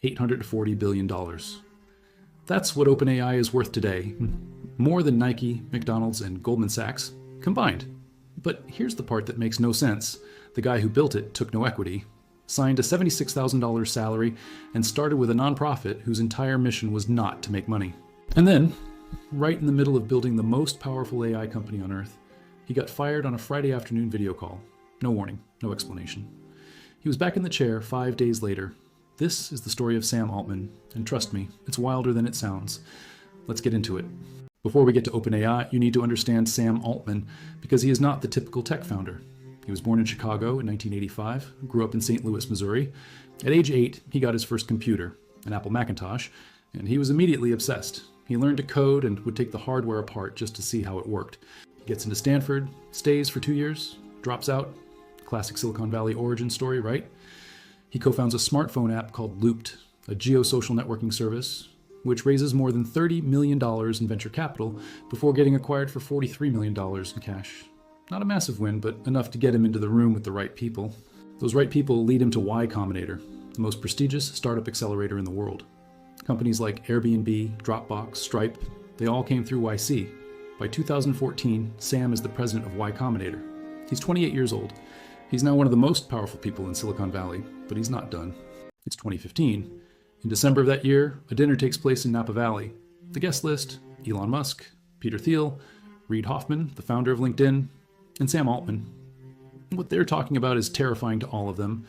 $840 billion. That's what OpenAI is worth today, more than Nike, McDonald's, and Goldman Sachs combined. But here's the part that makes no sense. The guy who built it took no equity, signed a $76,000 salary, and started with a nonprofit whose entire mission was not to make money. And then, right in the middle of building the most powerful AI company on Earth, he got fired on a Friday afternoon video call. No warning, no explanation. He was back in the chair 5 days later. This is the story of Sam Altman, and trust me, it's wilder than it sounds. Let's get into it. Before we get to OpenAI, you need to understand Sam Altman, because he is not the typical tech founder. He was born in Chicago in 1985, grew up in St. Louis, Missouri. At age 8, he got his first computer, an Apple Macintosh, and he was immediately obsessed. He learned to code and would take the hardware apart just to see how it worked. He gets into Stanford, stays for 2 years, drops out. Classic Silicon Valley origin story, right? He co-founds a smartphone app called Looped, a geosocial networking service, which raises more than $30 million in venture capital before getting acquired for $43 million in cash. Not a massive win, but enough to get him into the room with the right people. Those right people lead him to Y Combinator, the most prestigious startup accelerator in the world. Companies like Airbnb, Dropbox, Stripe, they all came through YC. By 2014, Sam is the president of Y Combinator. He's 28 years old. He's now one of the most powerful people in Silicon Valley, but he's not done. It's 2015. In December of that year, a dinner takes place in Napa Valley. The guest list: Elon Musk, Peter Thiel, Reid Hoffman, the founder of LinkedIn, and Sam Altman. What they're talking about is terrifying to all of them.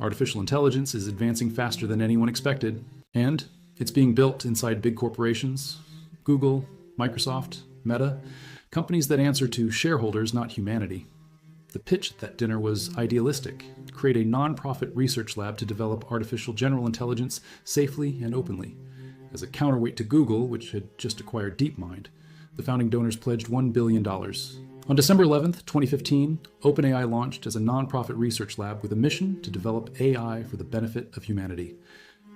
Artificial intelligence is advancing faster than anyone expected, and it's being built inside big corporations: Google, Microsoft, Meta, companies that answer to shareholders, not humanity. The pitch at that dinner was idealistic: create a non-profit research lab to develop artificial general intelligence safely and openly. As a counterweight to Google, which had just acquired DeepMind, the founding donors pledged $1 billion. On December 11th, 2015, OpenAI launched as a non-profit research lab with a mission to develop AI for the benefit of humanity.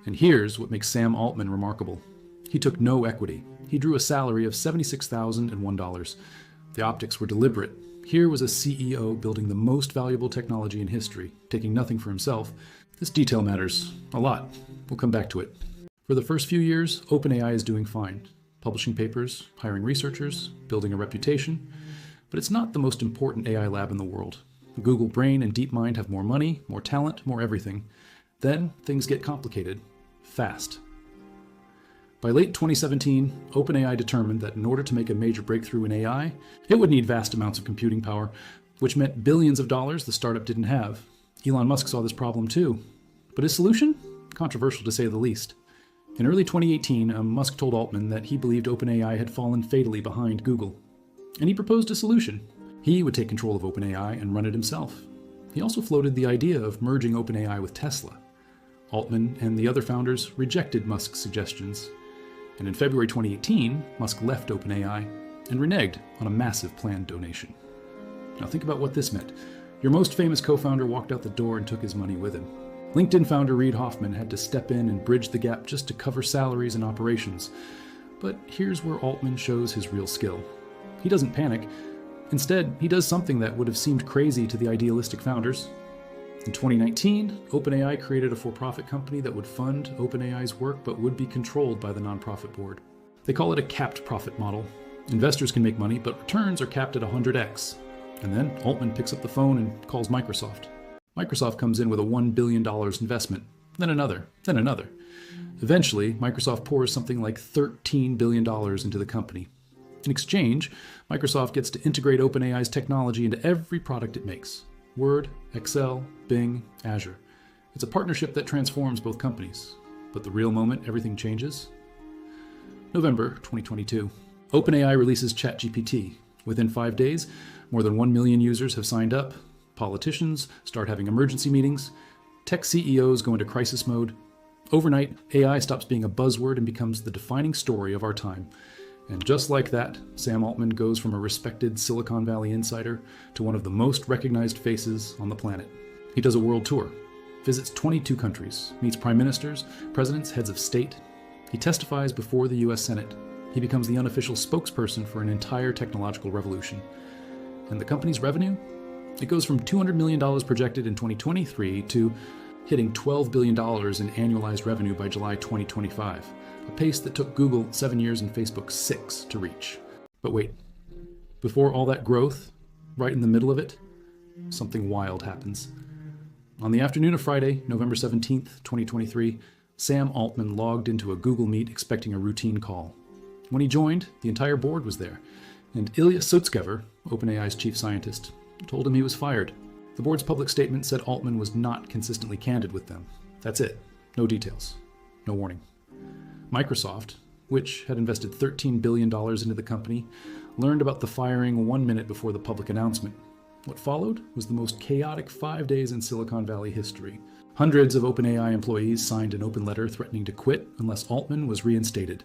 And here's what makes Sam Altman remarkable. He took no equity. He drew a salary of $76,001. The optics were deliberate. Here was a CEO building the most valuable technology in history, taking nothing for himself. This detail matters a lot. We'll come back to it. For the first few years, OpenAI is doing fine. Publishing papers, hiring researchers, building a reputation. But it's not the most important AI lab in the world. Google Brain and DeepMind have more money, more talent, more everything. Then things get complicated. Fast. By late 2017, OpenAI determined that in order to make a major breakthrough in AI, it would need vast amounts of computing power, which meant billions of dollars the startup didn't have. Elon Musk saw this problem too. But his solution? Controversial to say the least. In early 2018, Musk told Altman that he believed OpenAI had fallen fatally behind Google. And he proposed a solution. He would take control of OpenAI and run it himself. He also floated the idea of merging OpenAI with Tesla. Altman and the other founders rejected Musk's suggestions. And in February 2018, Musk left OpenAI and reneged on a massive planned donation. Now think about what this meant. Your most famous co-founder walked out the door and took his money with him. LinkedIn founder Reid Hoffman had to step in and bridge the gap just to cover salaries and operations. But here's where Altman shows his real skill. He doesn't panic. Instead, he does something that would have seemed crazy to the idealistic founders. In 2019, OpenAI created a for-profit company that would fund OpenAI's work but would be controlled by the nonprofit board. They call it a capped profit model. Investors can make money, but returns are capped at 100x. And then Altman picks up the phone and calls Microsoft. Microsoft comes in with a $1 billion investment, then another, then another. Eventually, Microsoft pours something like $13 billion into the company. In exchange, Microsoft gets to integrate OpenAI's technology into every product it makes. Word, Excel, Bing, Azure. It's a partnership that transforms both companies. But the real moment everything changes? November 2022. OpenAI releases ChatGPT. Within 5 days, more than 1 million users have signed up. Politicians start having emergency meetings. Tech CEOs go into crisis mode. Overnight, AI stops being a buzzword and becomes the defining story of our time. And just like that, Sam Altman goes from a respected Silicon Valley insider to one of the most recognized faces on the planet. He does a world tour, visits 22 countries, meets prime ministers, presidents, heads of state. He testifies before the US Senate. He becomes the unofficial spokesperson for an entire technological revolution. And the company's revenue? It goes from $200 million projected in 2023 to hitting $12 billion in annualized revenue by July 2025, a pace that took Google 7 years and Facebook 6 to reach. But wait, before all that growth, right in the middle of it, something wild happens. On the afternoon of Friday, November 17th, 2023, Sam Altman logged into a Google Meet expecting a routine call. When he joined, the entire board was there, and Ilya Sutskever, OpenAI's chief scientist, told him he was fired. The board's public statement said Altman was not consistently candid with them. That's it. No details. No warning. Microsoft, which had invested $13 billion into the company, learned about the firing 1 minute before the public announcement. What followed was the most chaotic 5 days in Silicon Valley history. Hundreds of OpenAI employees signed an open letter threatening to quit unless Altman was reinstated.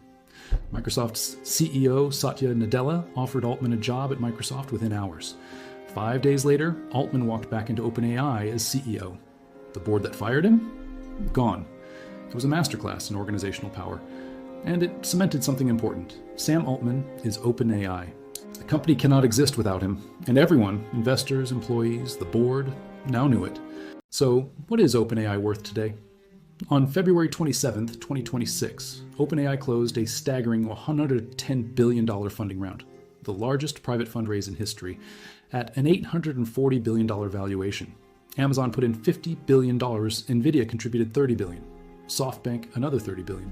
Microsoft's CEO, Satya Nadella, offered Altman a job at Microsoft within hours. 5 days later, Altman walked back into OpenAI as CEO. The board that fired him? Gone. It was a masterclass in organizational power. And it cemented something important. Sam Altman is OpenAI. The company cannot exist without him, and everyone, investors, employees, the board, now knew it. So, what is OpenAI worth today? On February 27th, 2026, OpenAI closed a staggering $110 billion funding round, the largest private fundraise in history, at an $840 billion valuation. Amazon put in $50 billion, Nvidia contributed $30 billion, SoftBank another $30 billion.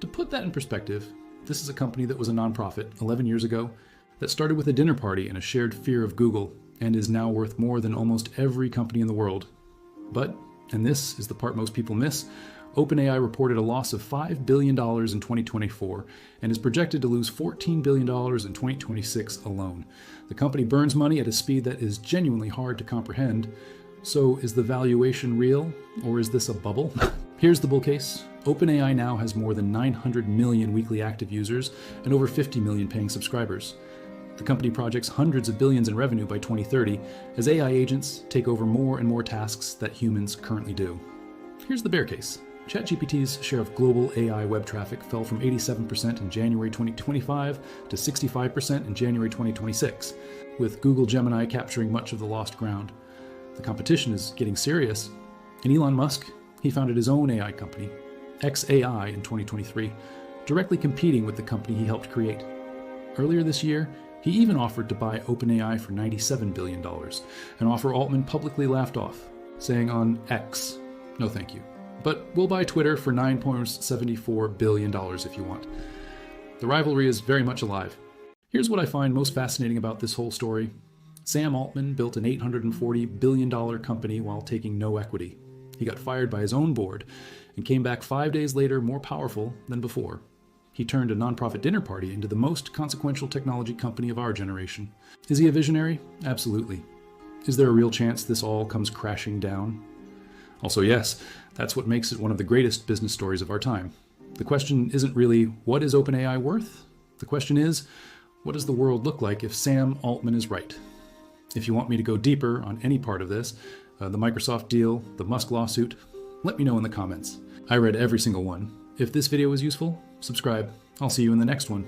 To put that in perspective, this is a company that was a nonprofit 11 years ago that started with a dinner party and a shared fear of Google and is now worth more than almost every company in the world. But, and this is the part most people miss, OpenAI reported a loss of $5 billion in 2024 and is projected to lose $14 billion in 2026 alone. The company burns money at a speed that is genuinely hard to comprehend. So is the valuation real, or is this a bubble? Here's the bull case. OpenAI now has more than 900 million weekly active users and over 50 million paying subscribers. The company projects hundreds of billions in revenue by 2030 as AI agents take over more and more tasks that humans currently do. Here's the bear case. ChatGPT's share of global AI web traffic fell from 87% in January 2025 to 65% in January 2026, with Google Gemini capturing much of the lost ground. The competition is getting serious, and Elon Musk, he founded his own AI company, XAI, in 2023, directly competing with the company he helped create. Earlier this year, he even offered to buy OpenAI for $97 billion, an offer Altman publicly laughed off, saying on X, "No thank you. But we'll buy Twitter for $9.74 billion if you want." The rivalry is very much alive. Here's what I find most fascinating about this whole story. Sam Altman built an $840 billion company while taking no equity. He got fired by his own board and came back 5 days later more powerful than before. He turned a nonprofit dinner party into the most consequential technology company of our generation. Is he a visionary? Absolutely. Is there a real chance this all comes crashing down? Also, yes, that's what makes it one of the greatest business stories of our time. The question isn't really, what is OpenAI worth? The question is, what does the world look like if Sam Altman is right? If you want me to go deeper on any part of this, the Microsoft deal, the Musk lawsuit, let me know in the comments. I read every single one. If this video was useful, subscribe. I'll see you in the next one.